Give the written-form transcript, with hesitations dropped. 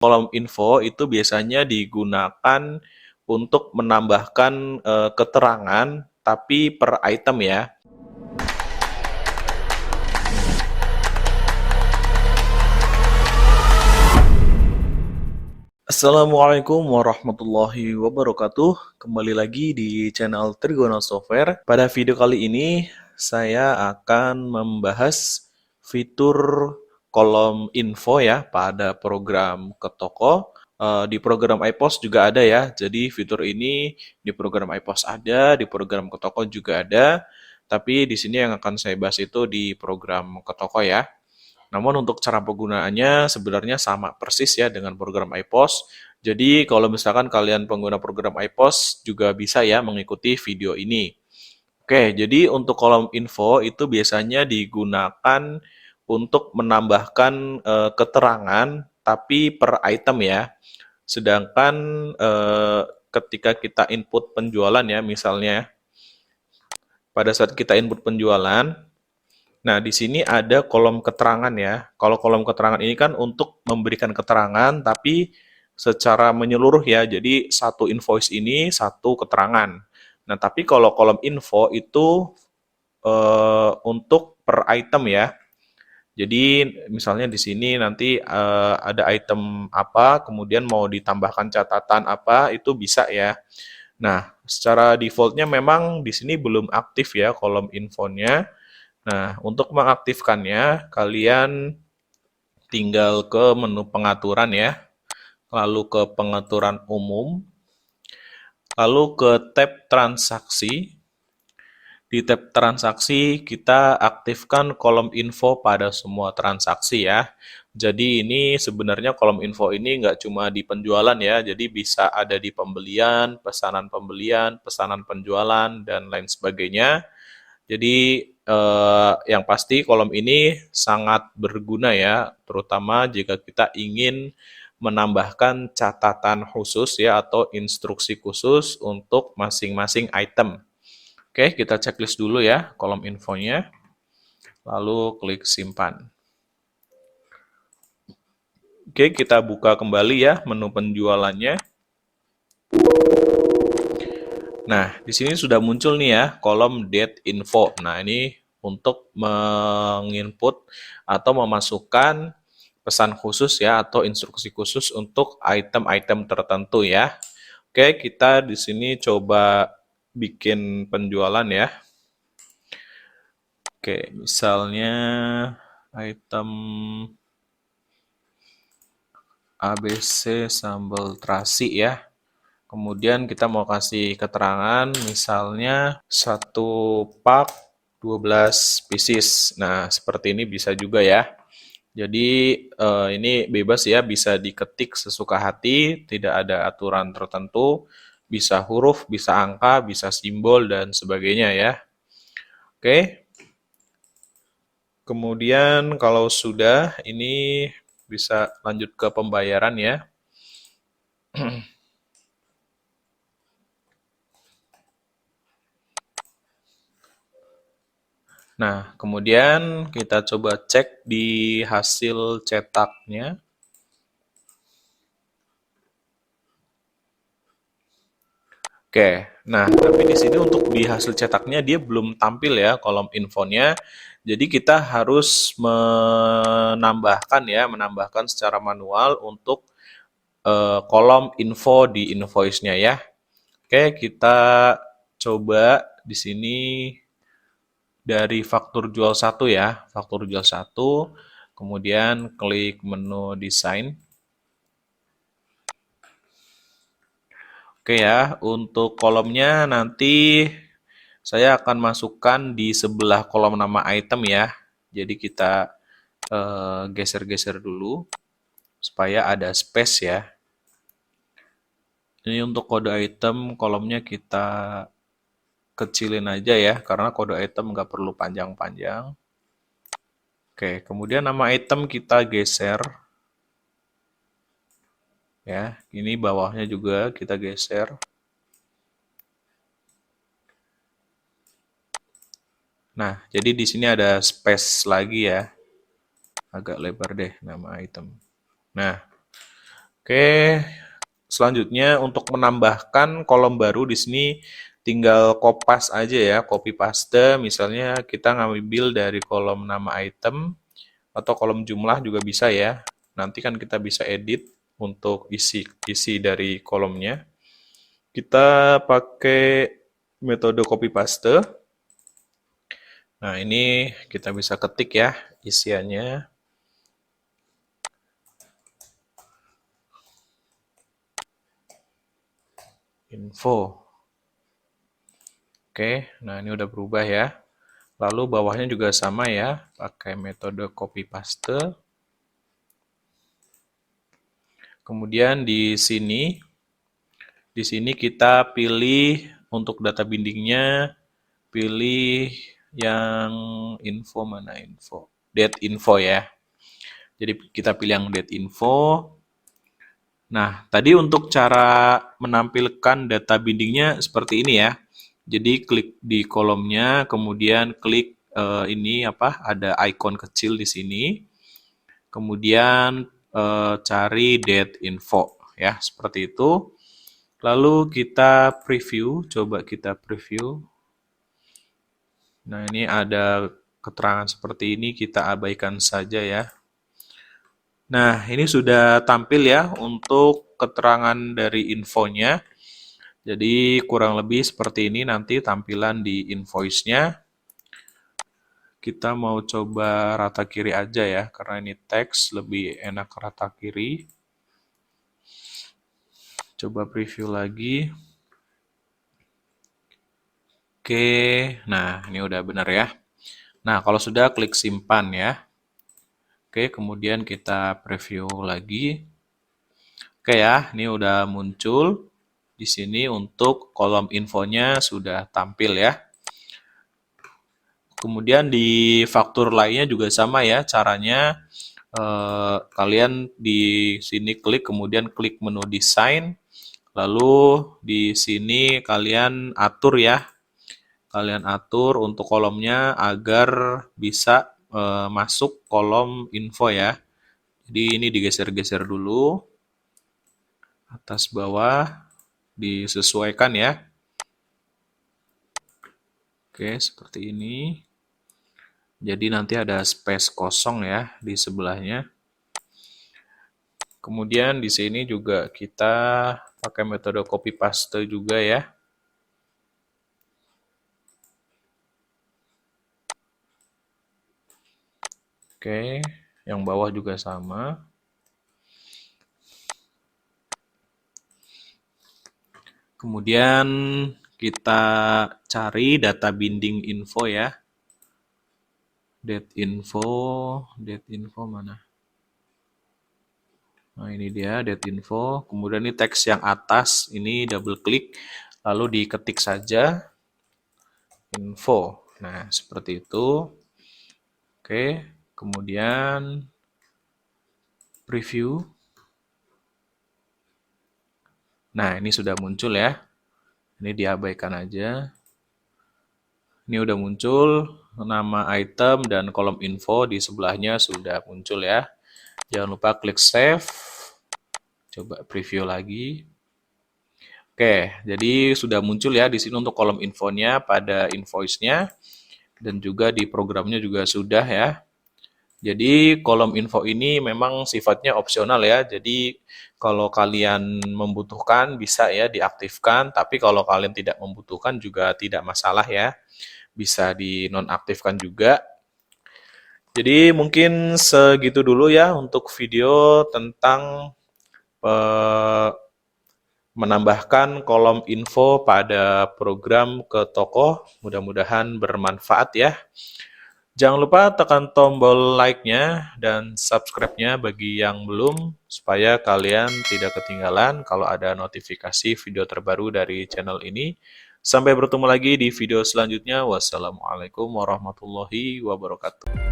Kolom info itu biasanya digunakan untuk menambahkan keterangan, tapi per item ya. Assalamualaikum warahmatullahi wabarakatuh. Kembali lagi di channel Trigona Software. Pada video kali ini, saya akan membahas fitur kolom info ya pada program Ketoko. Di program iPOS juga ada ya. Jadi fitur ini di program iPOS ada, di program Ketoko juga ada. Tapi di sini yang akan saya bahas itu di program Ketoko ya. Namun untuk cara penggunaannya sebenarnya sama persis ya dengan program iPOS. Jadi kalau misalkan kalian pengguna program iPOS juga bisa ya mengikuti video ini. Oke, jadi untuk kolom info itu biasanya digunakan untuk menambahkan keterangan tapi per item ya. Sedangkan ketika kita input penjualan ya misalnya pada saat kita input penjualan. Nah, di sini ada kolom keterangan ya. Kalau kolom keterangan ini kan untuk memberikan keterangan, tapi secara menyeluruh ya. Jadi, satu invoice ini satu keterangan. Nah, tapi kalau kolom info itu untuk per item ya. Jadi, misalnya di sini nanti ada item apa, kemudian mau ditambahkan catatan apa, itu bisa ya. Nah, secara defaultnya memang di sini belum aktif ya kolom infonya. Nah, untuk mengaktifkannya, kalian tinggal ke menu pengaturan ya, lalu ke pengaturan umum, lalu ke tab transaksi. Di tab transaksi, kita aktifkan kolom info pada semua transaksi ya. Jadi ini sebenarnya kolom info ini nggak cuma di penjualan ya, jadi bisa ada di pembelian, pesanan penjualan, dan lain sebagainya. Jadi yang pasti kolom ini sangat berguna ya, terutama jika kita ingin menambahkan catatan khusus ya atau instruksi khusus untuk masing-masing item. Oke, kita checklist dulu ya kolom infonya, lalu klik simpan. Oke, kita buka kembali ya menu penjualannya. Nah, di sini sudah muncul nih ya kolom date info. Nah, ini untuk menginput atau memasukkan pesan khusus ya atau instruksi khusus untuk item-item tertentu ya. Oke, kita di sini coba bikin penjualan ya. Oke, misalnya item ABC sambal terasi ya. Kemudian kita mau kasih keterangan misalnya 1 pak 12 pieces. Nah, seperti ini bisa juga ya. Jadi ini bebas ya, bisa diketik sesuka hati, tidak ada aturan tertentu, bisa huruf, bisa angka, bisa simbol, dan sebagainya ya. Oke, kemudian kalau sudah, ini bisa lanjut ke pembayaran ya. Nah, kemudian kita coba cek di hasil cetaknya. Oke, nah tapi di sini untuk di hasil cetaknya dia belum tampil ya kolom infonya. Jadi kita harus menambahkan secara manual untuk kolom info di invoice-nya ya. Oke, kita coba di sini dari faktur jual satu ya, faktur jual satu, kemudian klik menu desain. Oke ya, untuk kolomnya nanti saya akan masukkan di sebelah kolom nama item ya. Jadi kita geser-geser dulu supaya ada space ya. Ini untuk kode item kolomnya kita kecilin aja ya, karena kode item nggak perlu panjang-panjang. Oke, kemudian nama item kita geser. Ya, ini bawahnya juga kita geser. Nah, jadi di sini ada space lagi ya. Agak lebar deh nama item. Nah, Oke, selanjutnya untuk menambahkan kolom baru di sini tinggal kopas aja ya, copy paste. Misalnya kita ngambil dari kolom nama item atau kolom jumlah juga bisa ya. Nanti kan kita bisa edit untuk isi dari kolomnya. Kita pakai metode copy paste. Nah, ini kita bisa ketik ya isiannya. Info. Oke, nah ini udah berubah ya. Lalu bawahnya juga sama ya, pakai metode copy paste. Kemudian di sini kita pilih untuk data bindingnya, pilih yang info mana info, date info ya. Jadi kita pilih yang date info. Nah, tadi untuk cara menampilkan data bindingnya seperti ini ya. Jadi klik di kolomnya, kemudian klik ini apa? Ada icon kecil di sini. Kemudian cari date info ya, seperti itu. Lalu kita preview, coba kita preview. Nah, ini ada keterangan seperti ini, kita abaikan saja ya. Nah, ini sudah tampil ya untuk keterangan dari infonya. Jadi kurang lebih seperti ini nanti tampilan di invoice-nya. Kita mau coba rata kiri aja ya, karena ini teks lebih enak rata kiri. Coba preview lagi. Oke, nah ini udah benar ya. Nah, kalau sudah klik simpan ya. Oke, kemudian kita preview lagi. Oke ya, ini udah muncul. Di sini untuk kolom infonya sudah tampil ya. Kemudian di faktur lainnya juga sama ya caranya. Kalian di sini klik, kemudian klik menu desain. Lalu di sini kalian atur ya. Kalian atur untuk kolomnya agar bisa masuk kolom info ya. Jadi ini digeser-geser dulu. Atas bawah disesuaikan ya. Oke, seperti ini. Jadi nanti ada space kosong ya di sebelahnya. Kemudian di sini juga kita pakai metode copy paste juga ya. Oke, yang bawah juga sama. Kemudian kita cari data binding info ya. Date info mana? Nah, ini dia date info. Kemudian ini teks yang atas, ini double klik, lalu diketik saja info. Nah, seperti itu. Oke, kemudian preview. Nah, ini sudah muncul ya. Ini diabaikan aja. Ini udah muncul nama item dan kolom info di sebelahnya sudah muncul ya. Jangan lupa klik save. Coba preview lagi. Oke, jadi sudah muncul ya di sini untuk kolom infonya pada invoice-nya dan juga di programnya juga sudah ya. Jadi kolom info ini memang sifatnya opsional ya. Jadi kalau kalian membutuhkan bisa ya diaktifkan, tapi kalau kalian tidak membutuhkan juga tidak masalah ya. Bisa dinonaktifkan juga. Jadi mungkin segitu dulu ya untuk video tentang menambahkan kolom info pada program ke toko. Mudah-mudahan bermanfaat ya. Jangan lupa tekan tombol like-nya dan subscribe-nya bagi yang belum, supaya kalian tidak ketinggalan kalau ada notifikasi video terbaru dari channel ini. Sampai bertemu lagi di video selanjutnya. Wassalamualaikum warahmatullahi wabarakatuh.